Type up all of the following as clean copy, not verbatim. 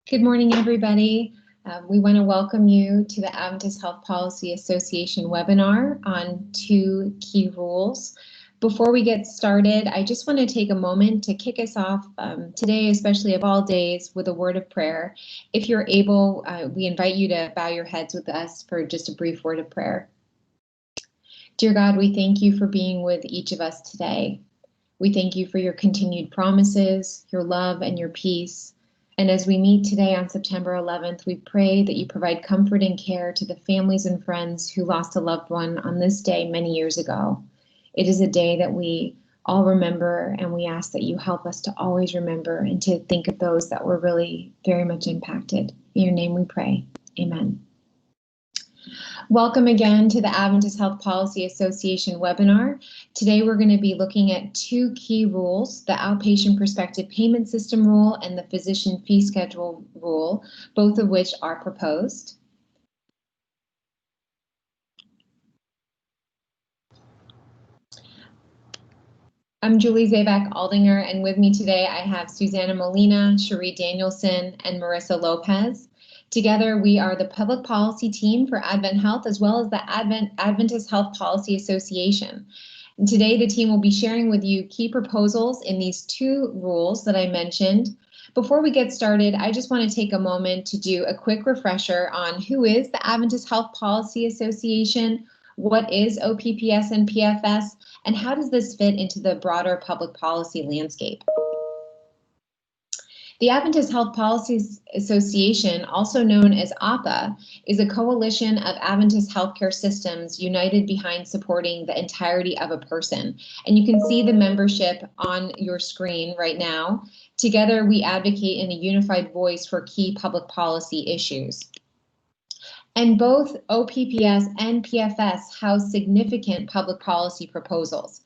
Good morning, everybody. We want to welcome you to the Adventist Health Policy Association webinar on 2 key rules. Before we get started, I just want to take a moment to kick us off today, especially of all days, with a word of prayer. If you're able, we invite you to bow your heads with us for just a brief word of prayer. Dear God, we thank you for being with each of us today. We thank you for your continued promises, your love, and your peace. And as we meet today on September 11th, we pray that you provide comfort and care to the families and friends who lost a loved one on this day many years ago. It is a day that we all remember, and we ask that you help us to always remember and to think of those that were really very much impacted. In your name we pray. Amen. Welcome again to the Adventist Health Policy Association webinar. Today we're going to be looking at 2 key rules, the Outpatient Prospective Payment System rule and the Physician Fee Schedule rule, both of which are proposed. I'm Julie Zabak-Aldinger, and with me today I have Susanna Molina, Cherie Danielson, and Marissa Lopez. Together, we are the public policy team for Advent Health, as well as the Adventist Health Policy Association. And today, the team will be sharing with you key proposals in these 2 rules that I mentioned. Before we get started, I just want to take a moment to do a quick refresher on who is the Adventist Health Policy Association, what is OPPS and PFS, and how does this fit into the broader public policy landscape. The Adventist Health Policy Association, also known as AHPA, is a coalition of Adventist healthcare systems united behind supporting the entirety of a person. And you can see the membership on your screen right now. Together, we advocate in a unified voice for key public policy issues. And both OPPS and PFS house significant public policy proposals.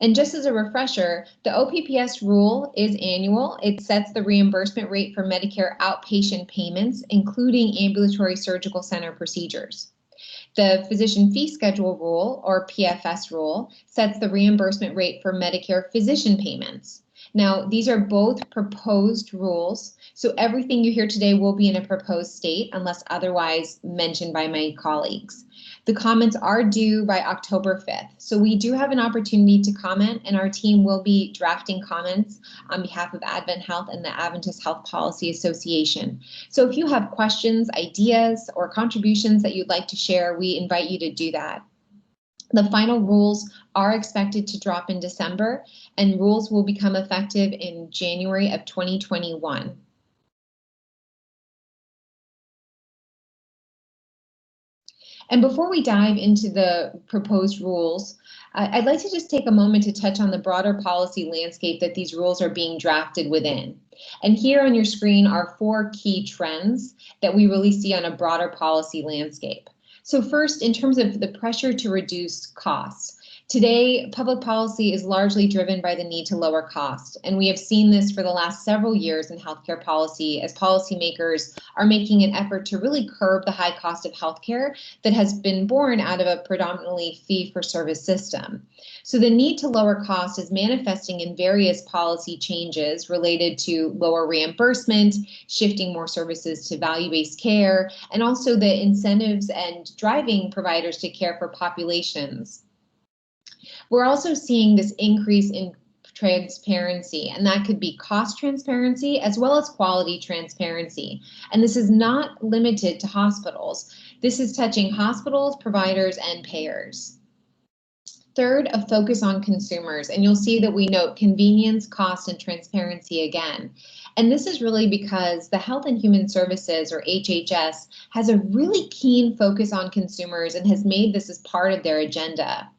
And just as a refresher, the OPPS rule is annual. It sets the reimbursement rate for Medicare outpatient payments, including ambulatory surgical center procedures. The Physician Fee Schedule rule, or PFS rule, sets the reimbursement rate for Medicare physician payments. Now, these are both proposed rules, so everything you hear today will be in a proposed state unless otherwise mentioned by my colleagues. The comments are due by October 5th, so we do have an opportunity to comment, and our team will be drafting comments on behalf of Advent Health and the Adventist Health Policy Association. So if you have questions, ideas, or contributions that you'd like to share, we invite you to do that. The final rules are expected to drop in December, and rules will become effective in January of 2021. And before we dive into the proposed rules, I'd like to just take a moment to touch on the broader policy landscape that these rules are being drafted within. And here on your screen are 4 key trends that we really see on a broader policy landscape. So first, in terms of the pressure to reduce costs. Today, public policy is largely driven by the need to lower cost, and we have seen this for the last several years in healthcare policy as policymakers are making an effort to really curb the high cost of healthcare that has been born out of a predominantly fee-for-service system. So the need to lower cost is manifesting in various policy changes related to lower reimbursement, shifting more services to value-based care, and also the incentives and driving providers to care for populations. We're also seeing this increase in transparency, and that could be cost transparency as well as quality transparency. And this is not limited to hospitals. This is touching hospitals, providers, and payers. Third, a focus on consumers, and you'll see that we note convenience, cost, and transparency again. And this is really because the Health and Human Services, or HHS, has a really keen focus on consumers and has made this as part of their agenda.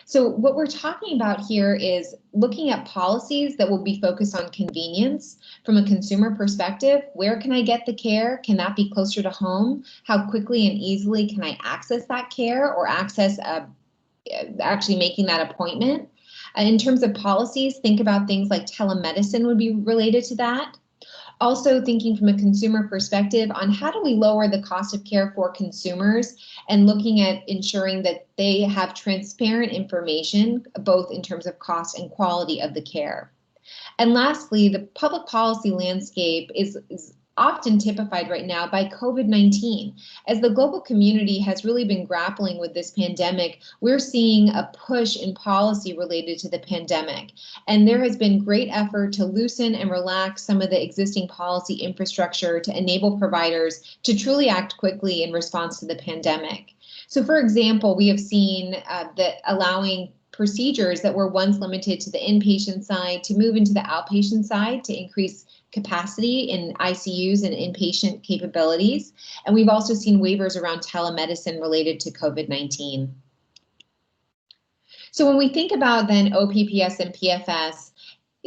So what we're talking about here is looking at policies that will be focused on convenience from a consumer perspective. Where can I get the care? Can that be closer to home? How quickly and easily can I access that care or access actually making that appointment? In terms of policies, think about things like telemedicine would be related to that. Also thinking from a consumer perspective on how do we lower the cost of care for consumers and looking at ensuring that they have transparent information, both in terms of cost and quality of the care. And lastly, the public policy landscape is often typified right now by COVID-19. As the global community has really been grappling with this pandemic, we're seeing a push in policy related to the pandemic. And there has been great effort to loosen and relax some of the existing policy infrastructure to enable providers to truly act quickly in response to the pandemic. So for example, we have seen that allowing procedures that were once limited to the inpatient side to move into the outpatient side to increase capacity in ICUs and inpatient capabilities. And we've also seen waivers around telemedicine related to COVID-19. So when we think about then OPPS and PFS,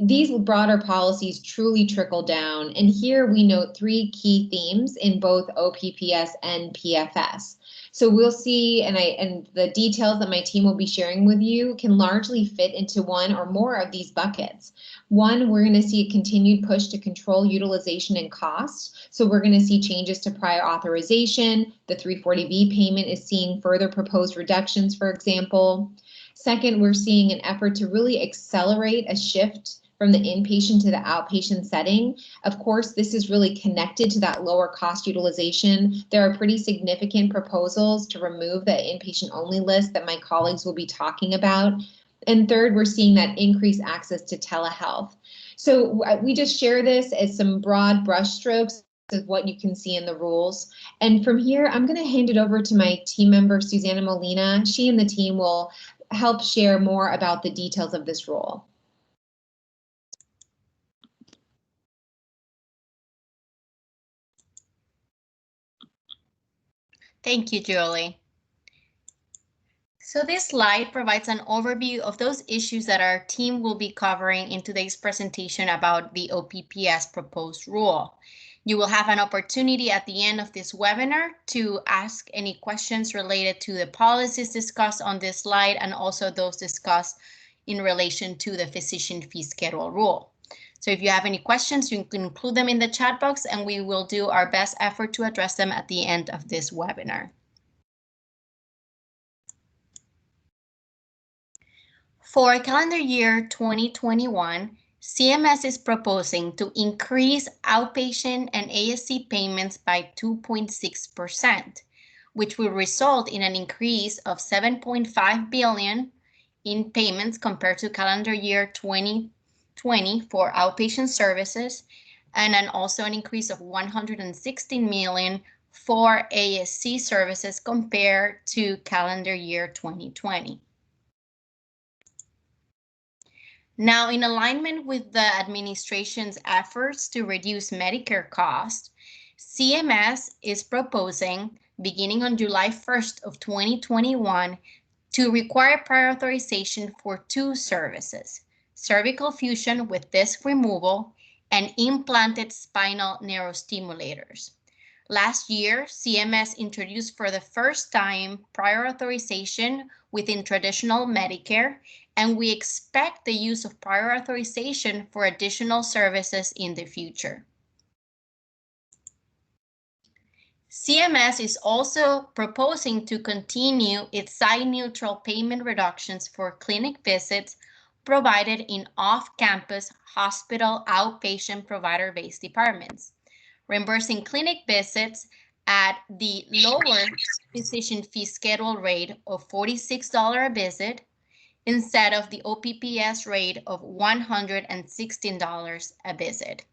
these broader policies truly trickle down. And here we note three key themes in both OPPS and PFS. So we'll see, and the details that my team will be sharing with you can largely fit into one or more of these buckets. One, we're going to see a continued push to control utilization and cost. So we're going to see changes to prior authorization. The 340B payment is seeing further proposed reductions, for example. Second, we're seeing an effort to really accelerate a shift from the inpatient to the outpatient setting. Of course, this is really connected to that lower cost utilization. There are pretty significant proposals to remove the inpatient only list that my colleagues will be talking about. And third, we're seeing that increased access to telehealth. So we just share this as some broad brushstrokes of what you can see in the rules. And from here, I'm going to hand it over to my team member, Susanna Molina. She and the team will help share more about the details of this rule. Thank you, Julie. So this slide provides an overview of those issues that our team will be covering in today's presentation about the OPPS proposed rule. You will have an opportunity at the end of this webinar to ask any questions related to the policies discussed on this slide and also those discussed in relation to the physician fee schedule rule. So if you have any questions, you can include them in the chat box and we will do our best effort to address them at the end of this webinar. For calendar year 2021, CMS is proposing to increase outpatient and ASC payments by 2.6%, which will result in an increase of $7.5 billion in payments compared to calendar year 2020 for outpatient services, and then also an increase of $116 million for ASC services compared to calendar year 2020. Now, in alignment with the administration's efforts to reduce Medicare costs, CMS is proposing, beginning on July 1st of 2021, to require prior authorization for two services: cervical fusion with disc removal and implanted spinal neurostimulators. Last year, CMS introduced for the first time prior authorization within traditional Medicare, and we expect the use of prior authorization for additional services in the future. CMS is also proposing to continue its site-neutral payment reductions for clinic visits provided in off-campus hospital outpatient provider-based departments, reimbursing clinic visits at the lower physician fee schedule rate of $46 a visit instead of the OPPS rate of $116 a visit.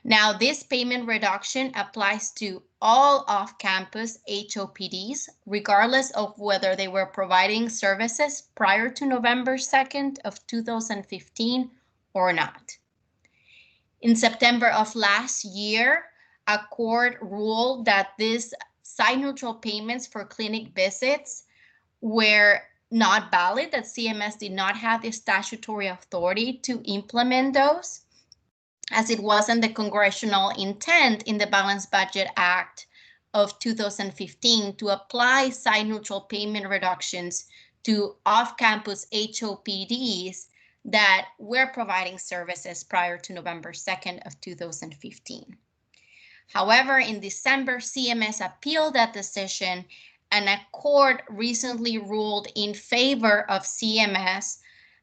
Now, this payment reduction applies to all off-campus HOPDs, regardless of whether they were providing services prior to November 2nd of 2015 or not. In September of last year, a court ruled that these site-neutral payments for clinic visits were not valid, that CMS did not have the statutory authority to implement those, as it wasn't the congressional intent in the Balanced Budget Act of 2015 to apply site-neutral payment reductions to off-campus HOPDs that were providing services prior to November 2nd of 2015. However, in December, CMS appealed that decision, and a court recently ruled in favor of CMS,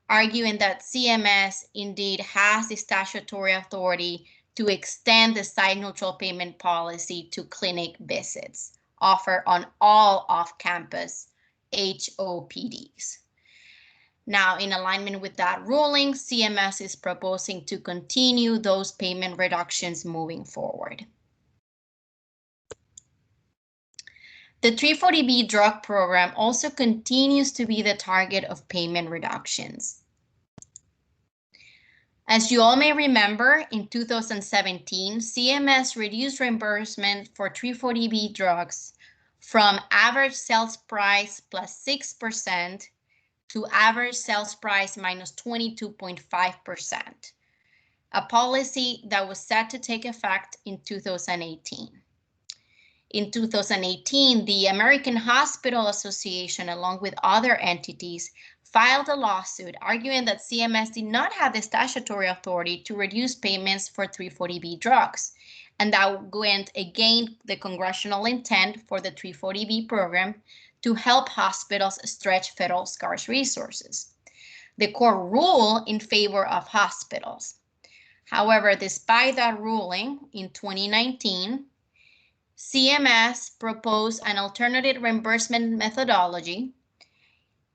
arguing that CMS indeed has the statutory authority to extend the site-neutral payment policy to clinic visits offered on all off-campus HOPDs. Now, in alignment with that ruling, CMS is proposing to continue those payment reductions moving forward. The 340B drug program also continues to be the target of payment reductions. As you all may remember, in 2017, CMS reduced reimbursement for 340B drugs from average sales price plus 6% to average sales price minus 22.5%, a policy that was set to take effect in 2018. In 2018, the American Hospital Association, along with other entities, filed a lawsuit arguing that CMS did not have the statutory authority to reduce payments for 340B drugs, and that went against the congressional intent for the 340B program to help hospitals stretch federal scarce resources. The court ruled in favor of hospitals. However, despite that ruling, in 2019, CMS proposed an alternative reimbursement methodology,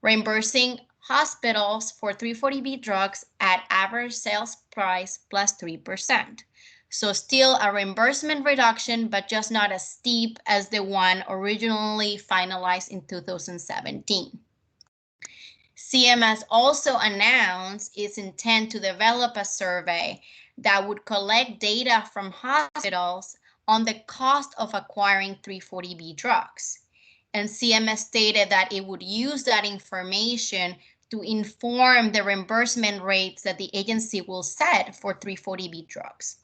reimbursing hospitals for 340B drugs at average sales price plus 3%. So still a reimbursement reduction, but just not as steep as the one originally finalized in 2017. CMS also announced its intent to develop a survey that would collect data from hospitals on the cost of acquiring 340B drugs. And CMS stated that it would use that information to inform the reimbursement rates that the agency will set for 340B drugs.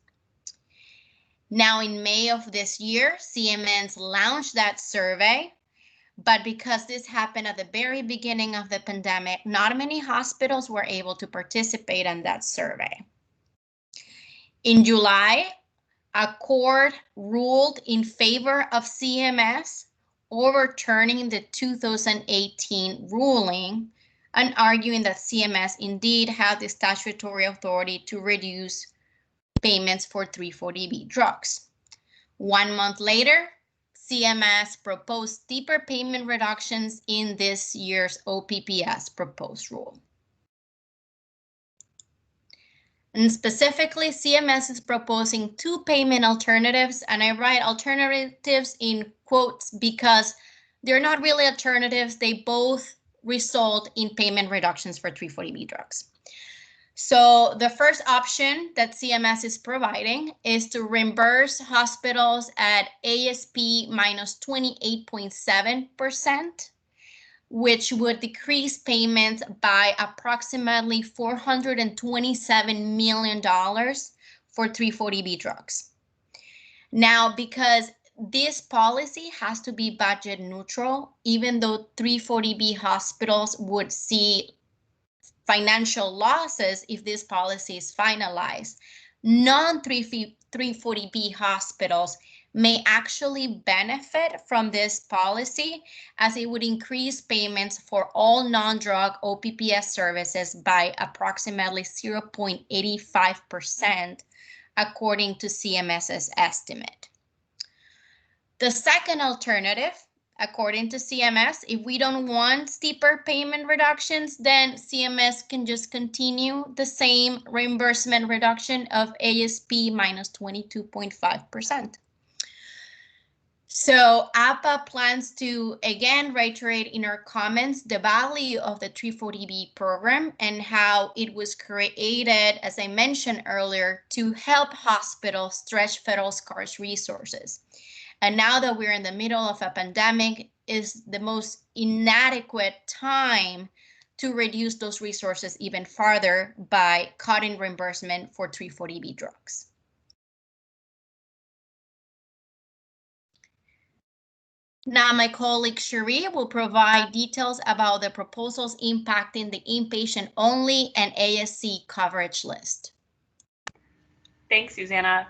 Now, in May of this year, CMS launched that survey, but because this happened at the very beginning of the pandemic, not many hospitals were able to participate in that survey. In July, a court ruled in favor of CMS, overturning the 2018 ruling and arguing that CMS indeed had the statutory authority to reduce payments for 340B drugs. 1 month later, CMS proposed steeper payment reductions in this year's OPPS proposed rule. And specifically, CMS is proposing 2 payment alternatives, and I write alternatives in quotes because they're not really alternatives. They both result in payment reductions for 340B drugs. So the first option that CMS is providing is to reimburse hospitals at ASP minus 28.7%, which would decrease payments by approximately $427 million for 340B drugs. Now, because this policy has to be budget neutral, even though 340B hospitals would see financial losses if this policy is finalized, non-340B hospitals may actually benefit from this policy, as it would increase payments for all non-drug OPPS services by approximately 0.85%, according to CMS's estimate. The second alternative, according to CMS, if we don't want steeper payment reductions, then CMS can just continue the same reimbursement reduction of ASP minus 22.5%. So AHPA plans to again reiterate in our comments the value of the 340B program and how it was created, as I mentioned earlier, to help hospitals stretch federal scarce resources. And now that we're in the middle of a pandemic, is the most inadequate time to reduce those resources even farther by cutting reimbursement for 340B drugs. Now, my colleague Cherie will provide details about the proposals impacting the inpatient only and ASC coverage list. Thanks, Susanna.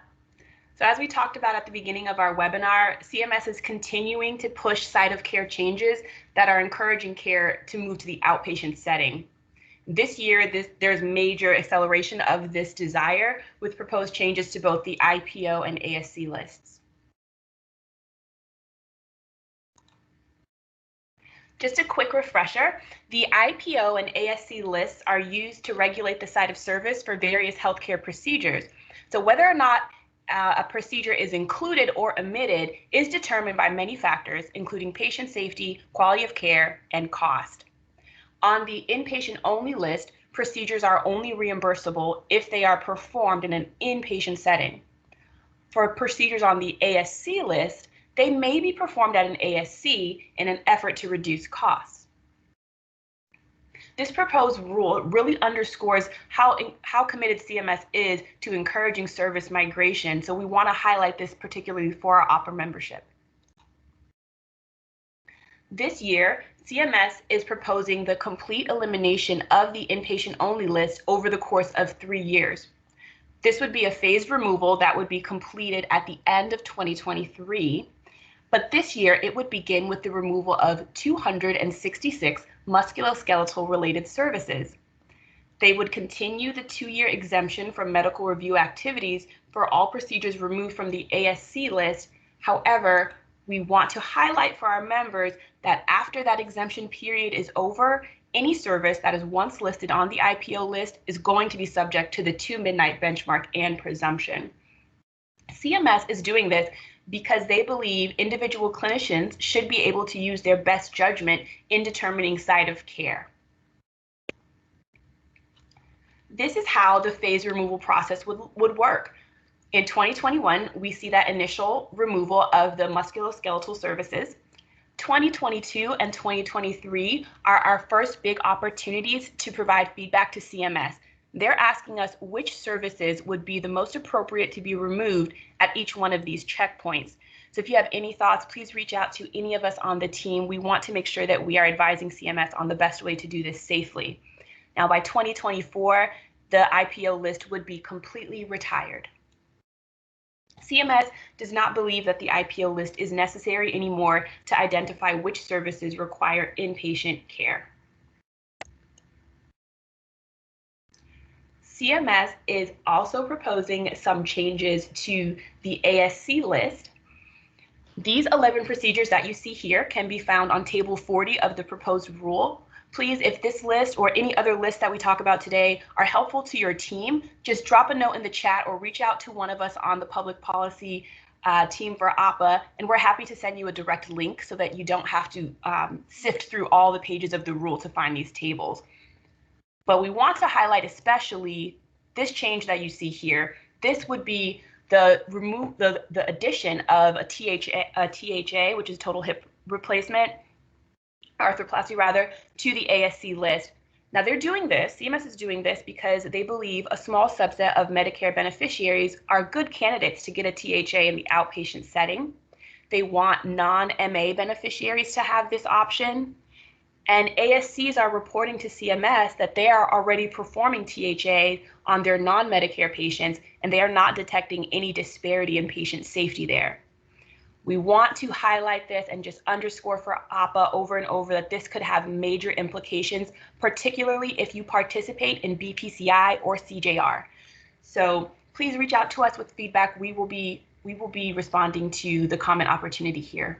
So as we talked about at the beginning of our webinar, CMS is continuing to push site of care changes that are encouraging care to move to the outpatient setting. This year, there's major acceleration of this desire with proposed changes to both the IPO and ASC lists. Just a quick refresher, the IPO and ASC lists are used to regulate the site of service for various healthcare procedures. So whether or not a procedure is included or omitted is determined by many factors, including patient safety, quality of care, and cost. On the inpatient-only list, procedures are only reimbursable if they are performed in an inpatient setting. For procedures on the ASC list, they may be performed at an ASC in an effort to reduce costs. This proposed rule really underscores how committed CMS is to encouraging service migration, so we want to highlight this particularly for our OPPA membership. This year, CMS is proposing the complete elimination of the inpatient-only list over the course of 3 years. This would be a phased removal that would be completed at the end of 2023, but this year it would begin with the removal of 266 musculoskeletal related services. They would continue the 2-year exemption from medical review activities for all procedures removed from the ASC list. However, we want to highlight for our members that after that exemption period is over, any service that is once listed on the IPO list is going to be subject to the 2-midnight benchmark and presumption. CMS is doing this because they believe individual clinicians should be able to use their best judgment in determining site of care. This is how the phase removal process would work. In 2021, we see that initial removal of the musculoskeletal services. 2022 and 2023 are our first big opportunities to provide feedback to CMS. They're asking us which services would be the most appropriate to be removed at each one of these checkpoints. So if you have any thoughts, please reach out to any of us on the team. We want to make sure that we are advising CMS on the best way to do this safely. Now, by 2024, the IPO list would be completely retired. CMS does not believe that the IPO list is necessary anymore to identify which services require inpatient care. CMS is also proposing some changes to the ASC list. These 11 procedures that you see here can be found on Table 40 of the proposed rule. Please, if this list or any other list that we talk about today are helpful to your team, just drop a note in the chat or reach out to one of us on the public policy team for AHPA, and we're happy to send you a direct link so that you don't have to sift through all the pages of the rule to find these tables. But we want to highlight especially this change that you see here. This would be the addition of a THA, which is total hip replacement, arthroplasty rather, to the ASC list. Now they're doing this, CMS is doing this because they believe a small subset of Medicare beneficiaries are good candidates to get a THA in the outpatient setting. They want non-MA beneficiaries to have this option. And ASCs are reporting to CMS that they are already performing THA on their non-Medicare patients, and they are not detecting any disparity in patient safety there. We want to highlight this and just underscore for AHPA over and over that this could have major implications, particularly if you participate in BPCI or CJR. So please reach out to us with feedback. We will be responding to the comment opportunity here.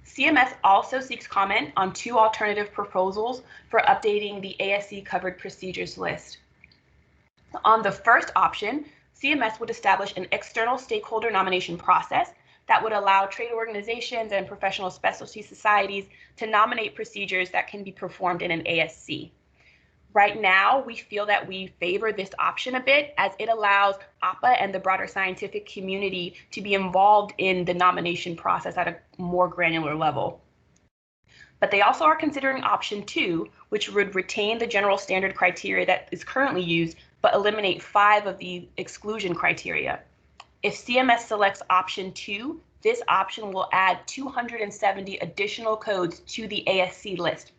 CMS also seeks comment on 2 alternative proposals for updating the ASC covered procedures list. On the first option, CMS would establish an external stakeholder nomination process that would allow trade organizations and professional specialty societies to nominate procedures that can be performed in an ASC. Right now, we feel that we favor this option a bit as it allows AHPA and the broader scientific community to be involved in the nomination process at a more granular level. But they also are considering option 2, which would retain the general standard criteria that is currently used, but eliminate 5 of the exclusion criteria. If CMS selects option 2, this option will add 270 additional codes to the ASC list.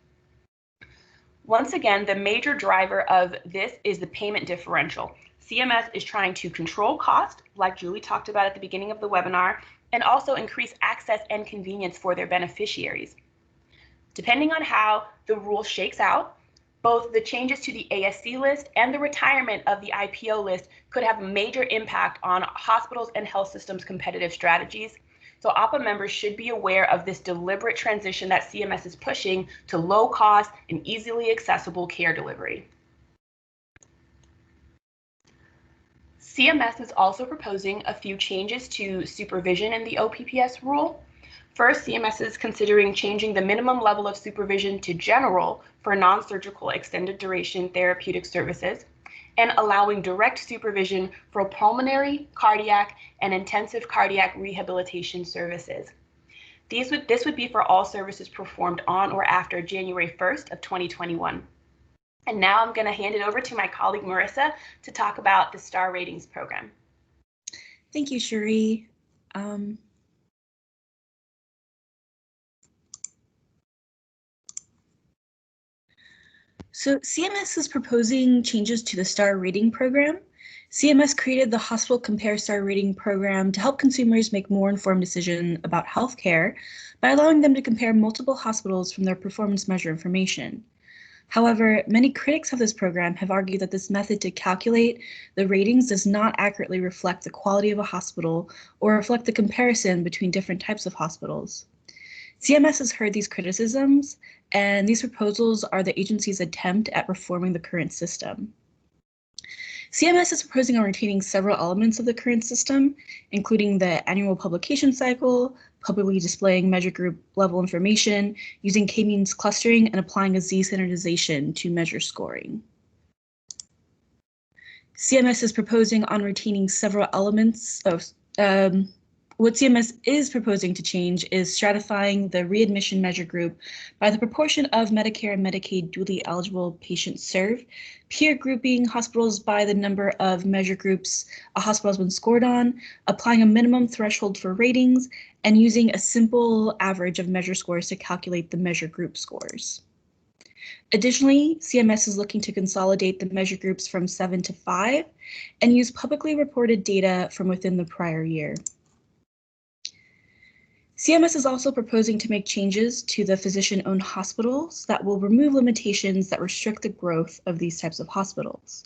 Once again, the major driver of this is the payment differential. CMS is trying to control cost, like Julie talked about at the beginning of the webinar, and also increase access and convenience for their beneficiaries. Depending on how the rule shakes out, both the changes to the ASC list and the retirement of the IPO list could have a major impact on hospitals and health systems' competitive strategies. So AHPA members should be aware of this deliberate transition that CMS is pushing to low cost and easily accessible care delivery. CMS is also proposing a few changes to supervision in the OPPS rule. First, CMS is considering changing the minimum level of supervision to general for non-surgical extended duration therapeutic services and allowing direct supervision for pulmonary, cardiac, and intensive cardiac rehabilitation services. This would be for all services performed on or after January 1st of 2021. And now I'm going to hand it over to my colleague Marissa to talk about the STAR ratings program. Thank you, Cherie. So CMS is proposing changes to the STAR rating program. CMS created the Hospital Compare STAR rating program to help consumers make more informed decisions about healthcare by allowing them to compare multiple hospitals from their performance measure information. However, many critics of this program have argued that this method to calculate the ratings does not accurately reflect the quality of a hospital or reflect the comparison between different types of hospitals. CMS has heard these criticisms, and these proposals are the agency's attempt at reforming the current system. CMS is proposing on retaining several elements of the current system, including the annual publication cycle, publicly displaying measure group level information, using k-means clustering, and applying a z-standardization to measure scoring. CMS is proposing on retaining several elements of what CMS is proposing to change is stratifying the readmission measure group by the proportion of Medicare and Medicaid duly eligible patients served, peer grouping hospitals by the number of measure groups a hospital has been scored on, applying a minimum threshold for ratings, and using a simple average of measure scores to calculate the measure group scores. Additionally, CMS is looking to consolidate the measure groups from 7 to 5 and use publicly reported data from within the prior year. CMS is also proposing to make changes to the physician-owned hospitals that will remove limitations that restrict the growth of these types of hospitals.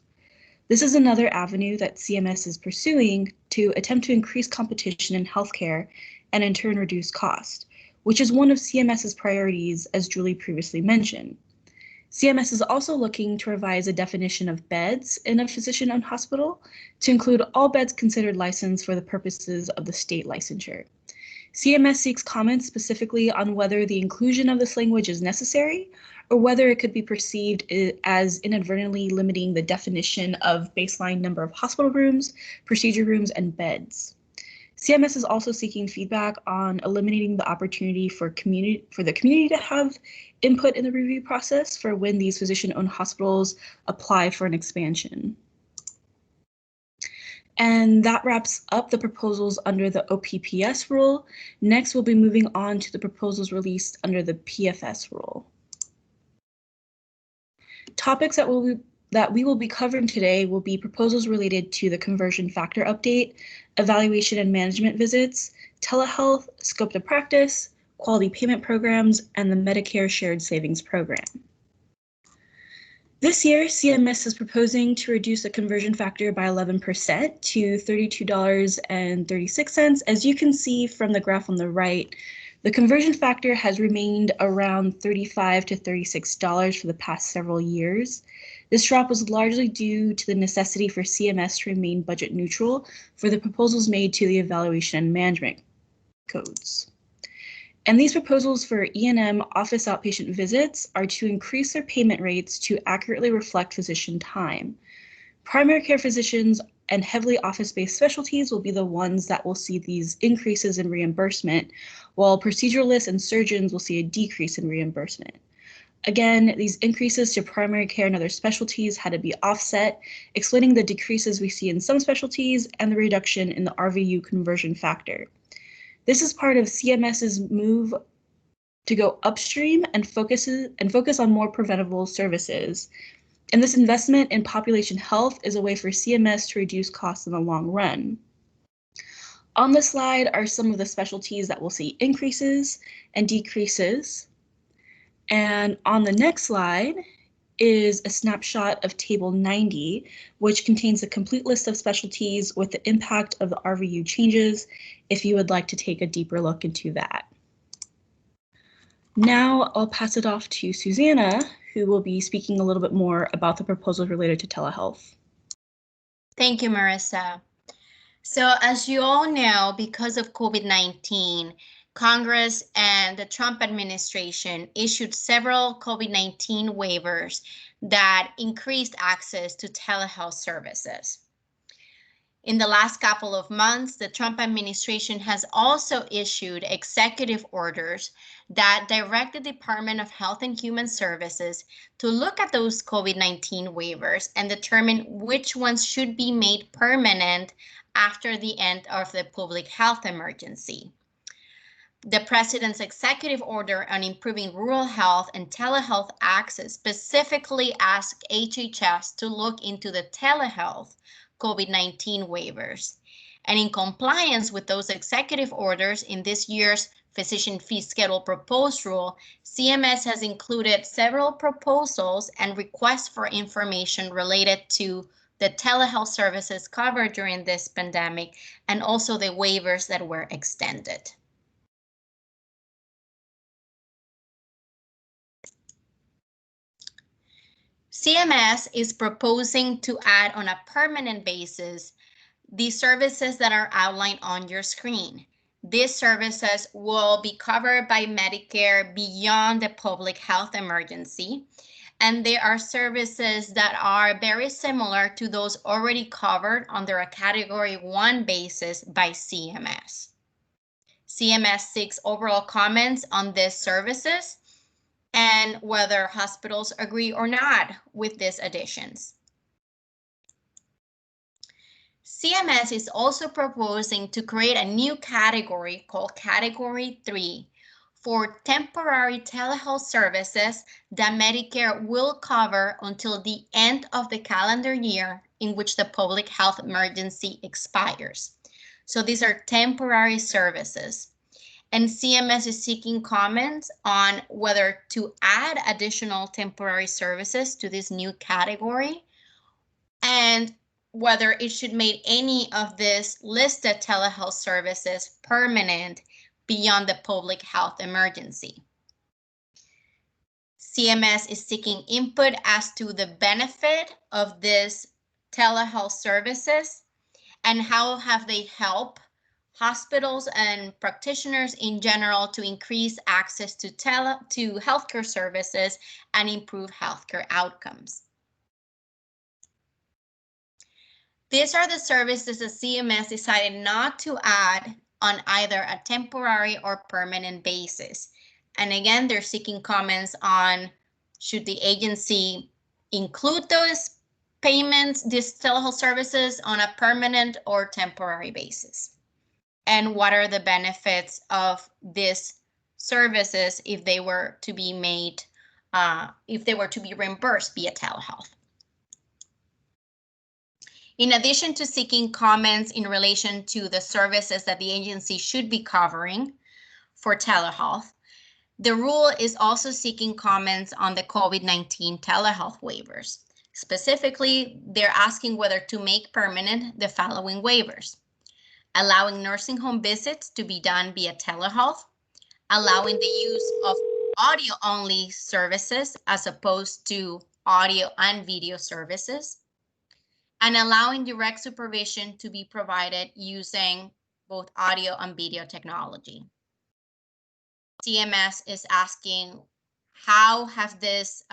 This is another avenue that CMS is pursuing to attempt to increase competition in healthcare and in turn reduce cost, which is one of CMS's priorities, as Julie previously mentioned. CMS is also looking to revise a definition of beds in a physician-owned hospital to include all beds considered licensed for the purposes of the state licensure. CMS seeks comments specifically on whether the inclusion of this language is necessary or whether it could be perceived as inadvertently limiting the definition of baseline number of hospital rooms, procedure rooms, and beds. CMS is also seeking feedback on eliminating the opportunity for the community to have input in the review process for when these physician-owned hospitals apply for an expansion. And that wraps up the proposals under the OPPS rule. Next, we'll be moving on to the proposals released under the PFS rule. Topics that we will be covering today will be proposals related to the conversion factor update, evaluation and management visits, telehealth, scope of practice, quality payment programs, and the Medicare Shared Savings Program. This year, CMS is proposing to reduce the conversion factor by 11% to $32.36. As you can see from the graph on the right, the conversion factor has remained around $35 to $36 for the past several years. This drop was largely due to the necessity for CMS to remain budget neutral for the proposals made to the evaluation and management codes. And these proposals for E&M office outpatient visits are to increase their payment rates to accurately reflect physician time. Primary care physicians and heavily office-based specialties will be the ones that will see these increases in reimbursement, while proceduralists and surgeons will see a decrease in reimbursement. Again, these increases to primary care and other specialties had to be offset, explaining the decreases we see in some specialties and the reduction in the RVU conversion factor. This is part of CMS's move to go upstream and focus on more preventable services. And this investment in population health is a way for CMS to reduce costs in the long run. On this slide are some of the specialties that will see increases and decreases. And on the next slide is a snapshot of Table 90, which contains a complete list of specialties with the impact of the RVU changes, if you would like to take a deeper look into that. Now I'll pass it off to Susanna, who will be speaking a little bit more about the proposals related to telehealth. Thank you, Marissa. So as you all know, because of COVID-19, Congress and the Trump administration issued several COVID-19 waivers that increased access to telehealth services. In the last couple of months, the Trump administration has also issued executive orders that direct the Department of Health and Human Services to look at those COVID-19 waivers and determine which ones should be made permanent after the end of the public health emergency. The president's executive order on improving rural health and telehealth access specifically asked HHS to look into the telehealth COVID-19 waivers. And in compliance with those executive orders in this year's physician fee schedule proposed rule, CMS has included several proposals and requests for information related to the telehealth services covered during this pandemic and also the waivers that were extended. CMS is proposing to add on a permanent basis the services that are outlined on your screen. These services will be covered by Medicare beyond the public health emergency, and they are services that are very similar to those already covered under a Category 1 basis by CMS. CMS seeks overall comments on these services and whether hospitals agree or not with these additions. CMS is also proposing to create a new category called Category 3 for temporary telehealth services that Medicare will cover until the end of the calendar year in which the public health emergency expires. So these are temporary services. And CMS is seeking comments on whether to add additional temporary services to this new category and whether it should make any of this listed telehealth services permanent beyond the public health emergency. CMS is seeking input as to the benefit of this telehealth services and how have they helped hospitals and practitioners in general to increase access to healthcare services and improve healthcare outcomes. These are the services that CMS decided not to add on either a temporary or permanent basis. And again, they're seeking comments on should the agency include those payments, these telehealth services on a permanent or temporary basis. And what are the benefits of these services if they were to be made, if they were to be reimbursed via telehealth. In addition to seeking comments in relation to the services that the agency should be covering for telehealth, the rule is also seeking comments on the COVID-19 telehealth waivers. Specifically, they're asking whether to make permanent the following waivers: allowing nursing home visits to be done via telehealth, allowing the use of audio-only services as opposed to audio and video services, and allowing direct supervision to be provided using both audio and video technology. CMS is asking how have these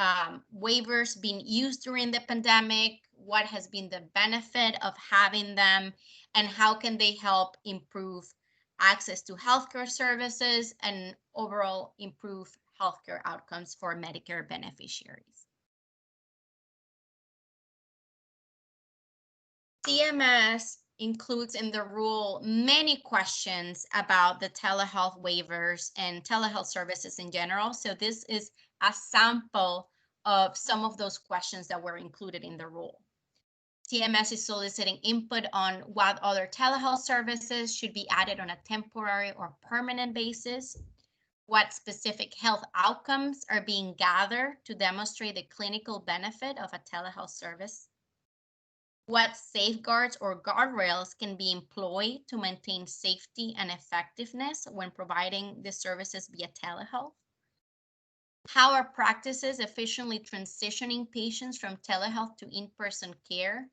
waivers been used during the pandemic, what has been the benefit of having them, and how can they help improve access to healthcare services and overall improve healthcare outcomes for Medicare beneficiaries. CMS includes in the rule many questions about the telehealth waivers and telehealth services in general. So this is a sample of some of those questions that were included in the rule. CMS is soliciting input on what other telehealth services should be added on a temporary or permanent basis, what specific health outcomes are being gathered to demonstrate the clinical benefit of a telehealth service, what safeguards or guardrails can be employed to maintain safety and effectiveness when providing the services via telehealth, how are practices efficiently transitioning patients from telehealth to in-person care.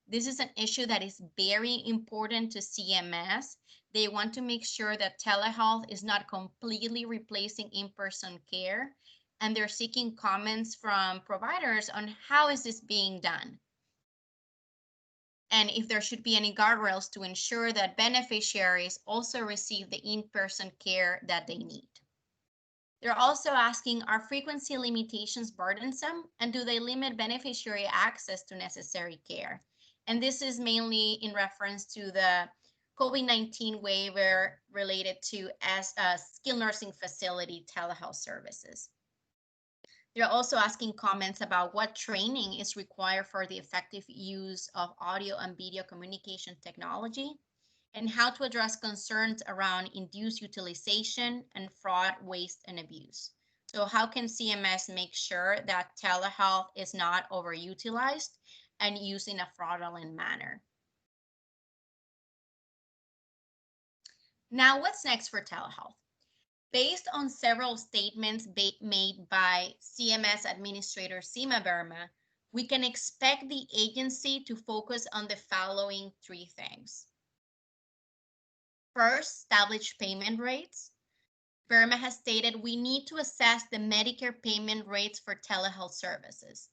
This is an issue that is very important to CMS. They want to make sure that telehealth is not completely replacing in-person care, and they're seeking comments from providers on how is this being done, and if there should be any guardrails to ensure that beneficiaries also receive the in-person care that they need. They're also asking, are frequency limitations burdensome, and do they limit beneficiary access to necessary care? And this is mainly in reference to the COVID-19 waiver related to skilled nursing facility telehealth services. They're also asking comments about what training is required for the effective use of audio and video communication technology, and how to address concerns around induced utilization and fraud, waste, and abuse. So how can CMS make sure that telehealth is not overutilized and used in a fraudulent manner? Now, what's next for telehealth? Based on several statements made by CMS Administrator Seema Verma, we can expect the agency to focus on the following three things. First, establish payment rates. Verma has stated we need to assess the Medicare payment rates for telehealth services.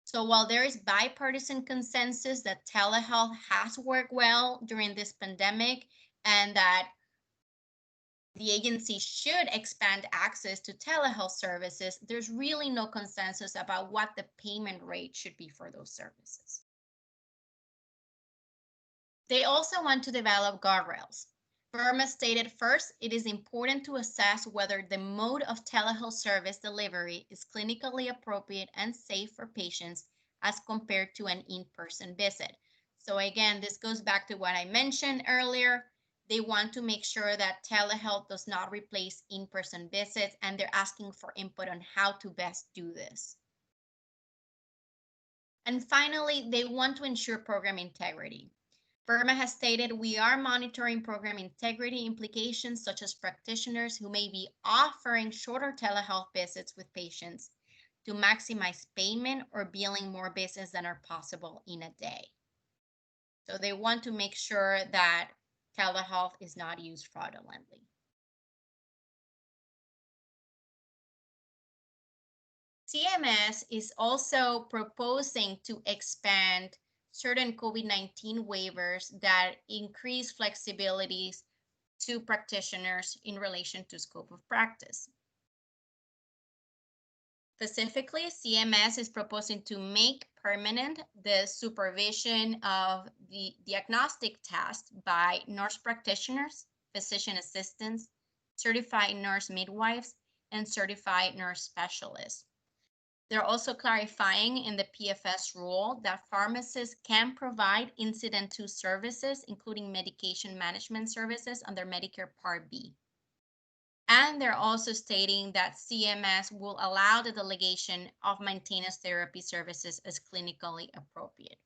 So while there is bipartisan consensus that telehealth has worked well during this pandemic and that the agency should expand access to telehealth services, there's really no consensus about what the payment rate should be for those services. They also want to develop guardrails. Verma stated first, it is important to assess whether the mode of telehealth service delivery is clinically appropriate and safe for patients as compared to an in-person visit. So again, this goes back to what I mentioned earlier. They want to make sure that telehealth does not replace in-person visits, and they're asking for input on how to best do this. And finally, they want to ensure program integrity. Verma has stated we are monitoring program integrity implications such as practitioners who may be offering shorter telehealth visits with patients to maximize payment or billing more visits than are possible in a day. So they want to make sure that telehealth is not used fraudulently. CMS is also proposing to expand certain COVID-19 waivers that increase flexibilities to practitioners in relation to scope of practice. Specifically, CMS is proposing to make permanent the supervision of the diagnostic test by nurse practitioners, physician assistants, certified nurse midwives, and certified nurse specialists. They're also clarifying in the PFS rule that pharmacists can provide incident to services, including medication management services under Medicare Part B. And they're also stating that CMS will allow the delegation of maintenance therapy services as clinically appropriate.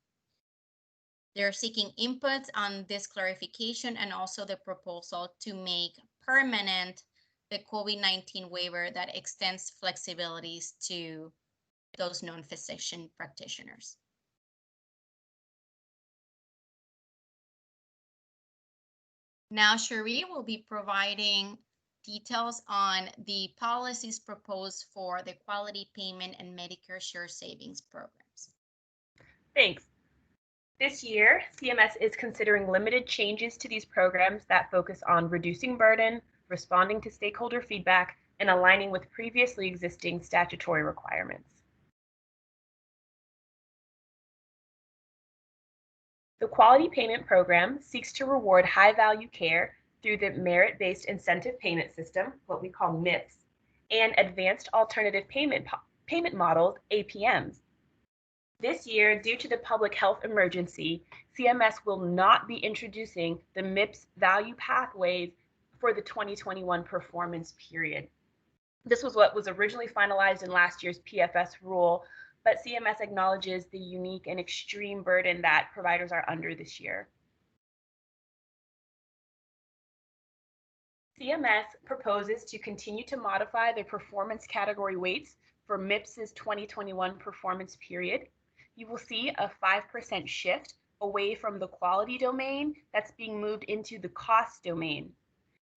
They're seeking inputs on this clarification and also the proposal to make permanent the COVID-19 waiver that extends flexibilities to those non-physician practitioners. Now, Cherie will be providing details on the policies proposed for the quality payment and Medicare Share Savings programs. Thanks. This year, CMS is considering limited changes to these programs that focus on reducing burden, responding to stakeholder feedback, and aligning with previously existing statutory requirements. The Quality Payment Program seeks to reward high-value care through the Merit-Based Incentive Payment System, what we call MIPS, and Advanced Alternative Payment Models, APMs. This year, due to the public health emergency, CMS will not be introducing the MIPS value pathways for the 2021 performance period. This was what was originally finalized in last year's PFS rule, but CMS acknowledges the unique and extreme burden that providers are under this year. CMS proposes to continue to modify the performance category weights for MIPS's 2021 performance period. You will see a 5% shift away from the quality domain that's being moved into the cost domain.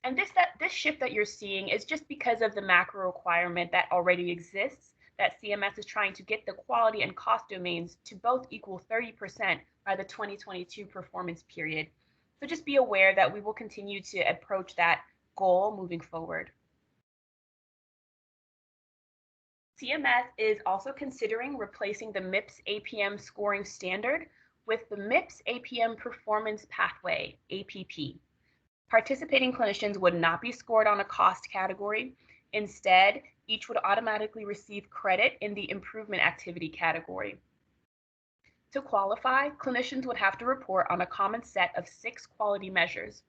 And this shift that you're seeing is just because of the macro requirement that already exists, that CMS is trying to get the quality and cost domains to both equal 30% by the 2022 performance period. So just be aware that we will continue to approach that goal moving forward. CMS is also considering replacing the MIPS APM scoring standard with the MIPS APM Performance Pathway, APP. Participating clinicians would not be scored on a cost category. Instead, each would automatically receive credit in the improvement activity category. To qualify, clinicians would have to report on a common set of 6 quality measures.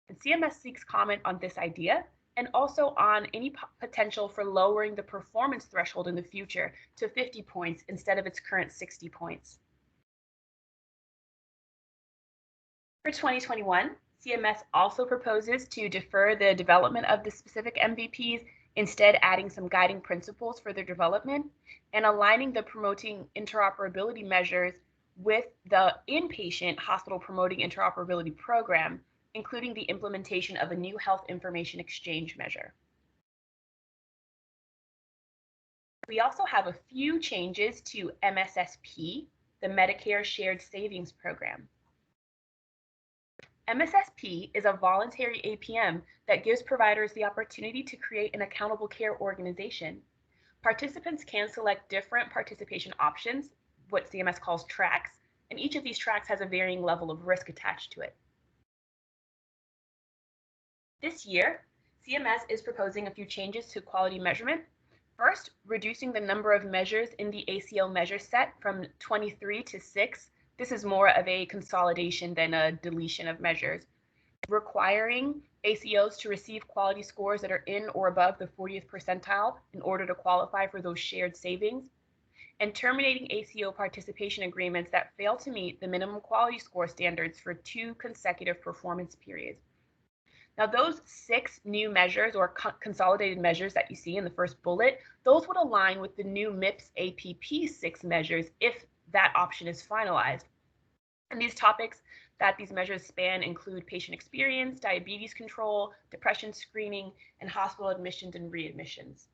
And CMS seeks comment on this idea and also on any potential for lowering the performance threshold in the future to 50 points instead of its current 60 points. For 2021, CMS also proposes to defer the development of the specific MVPs, instead adding some guiding principles for their development and aligning the promoting interoperability measures with the inpatient hospital promoting interoperability program, including the implementation of a new health information exchange measure. We also have a few changes to MSSP, the Medicare Shared Savings Program. MSSP is a voluntary APM that gives providers the opportunity to create an accountable care organization. Participants can select different participation options, what CMS calls tracks, and each of these tracks has a varying level of risk attached to it. This year, CMS is proposing a few changes to quality measurement. First, reducing the number of measures in the ACO measure set from 23 to 6. This is more of a consolidation than a deletion of measures. Requiring ACOs to receive quality scores that are in or above the 40th percentile in order to qualify for those shared savings. And terminating ACO participation agreements that fail to meet the minimum quality score standards for 2 consecutive performance periods. Now, those 6 new measures or consolidated measures that you see in the first bullet, those would align with the new MIPS APP 6 measures if that option is finalized. And these topics that these measures span include patient experience, diabetes control, depression screening, and hospital admissions and readmissions.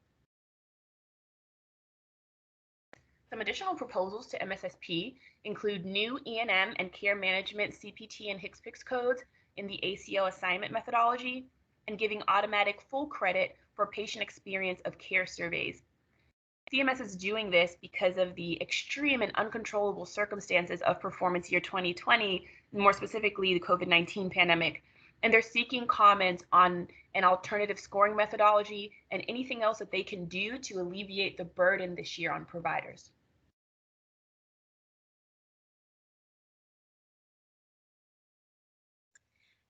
Some additional proposals to MSSP include new E&M and care management CPT and HCPCS codes in the ACO assignment methodology, and giving automatic full credit for patient experience of care surveys. CMS is doing this because of the extreme and uncontrollable circumstances of performance year 2020, more specifically the COVID-19 pandemic, and they're seeking comments on an alternative scoring methodology and anything else that they can do to alleviate the burden this year on providers.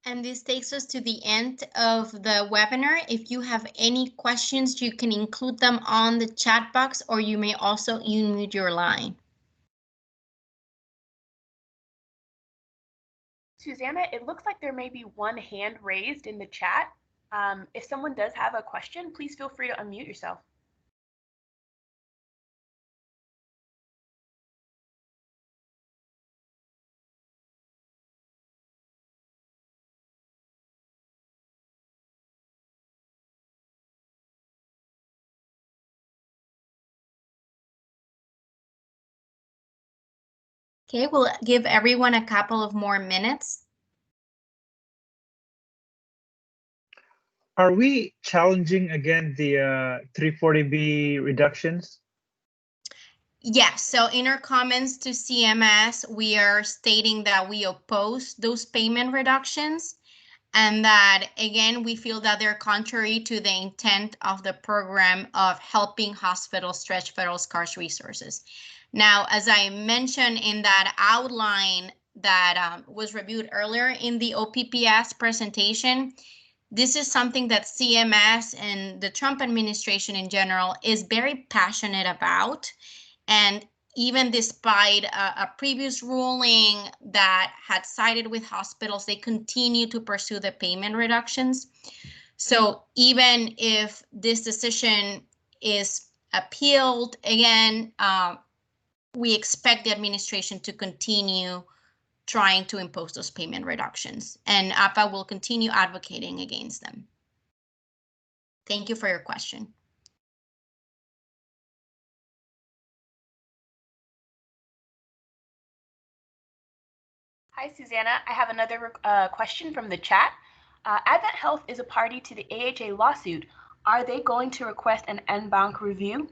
And this takes us to the end of the webinar. If you have any questions, you can include them on the chat box, or you may also unmute your line. Susanna, it looks like there may be one hand raised in the chat. If someone does have a question, please feel free to unmute yourself. Okay, we'll give everyone a couple of more minutes. Are we challenging again the 340B reductions? Yes, so in our comments to CMS, we are stating that we oppose those payment reductions and that, again, we feel that they're contrary to the intent of the program of helping hospitals stretch federal scarce resources. Now, as I mentioned in that outline that was reviewed earlier in the OPPS presentation, This is something that CMS and the Trump administration in general is very passionate about. And even despite a previous ruling that had sided with hospitals, they continue to pursue the payment reductions. So even if this decision is appealed again, we expect the administration to continue trying to impose those payment reductions, and AHPA will continue advocating against them. Thank you for your question. Hi, Susanna. I have another question from the chat. Advent Health is a party to the AHA lawsuit. Are they going to request an en banc review?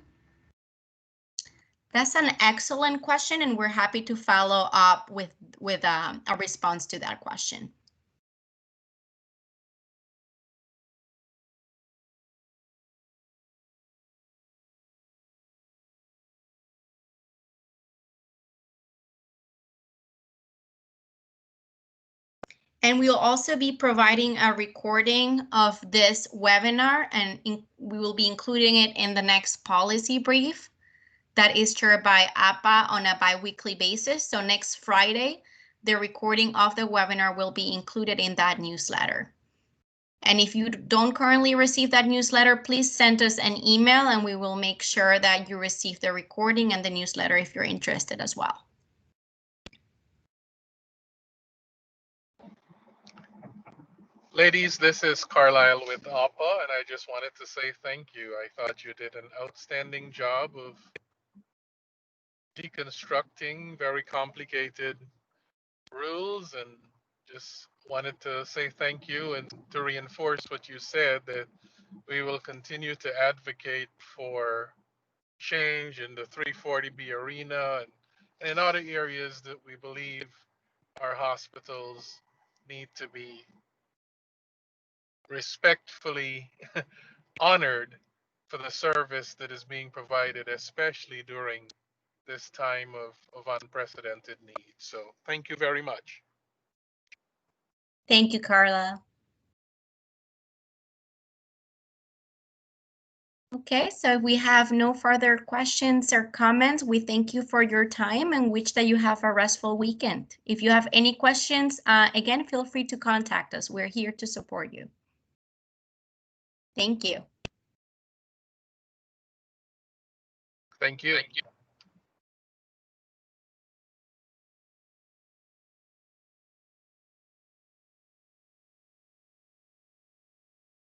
That's an excellent question, and we're happy to follow up with a response to that question. And we'll also be providing a recording of this webinar, and we will be including it in the next policy brief that is chaired by AHPA on a bi-weekly basis. So next Friday, the recording of the webinar will be included in that newsletter. And if you don't currently receive that newsletter, please send us an email and we will make sure that you receive the recording and the newsletter if you're interested as well. Ladies, this is Carlisle with AHPA, and I just wanted to say thank you. I thought you did an outstanding job of deconstructing very complicated rules, and just wanted to say thank you and to reinforce what you said, that we will continue to advocate for change in the 340B arena and in other areas that we believe our hospitals need to be respectfully honored for the service that is being provided, especially during this time of unprecedented need. So thank you very much. Thank you, Carla. Okay, so if we have no further questions or comments, we thank you for your time and wish that you have a restful weekend. If you have any questions, again, feel free to contact us. We're here to support you. Thank you. Thank you.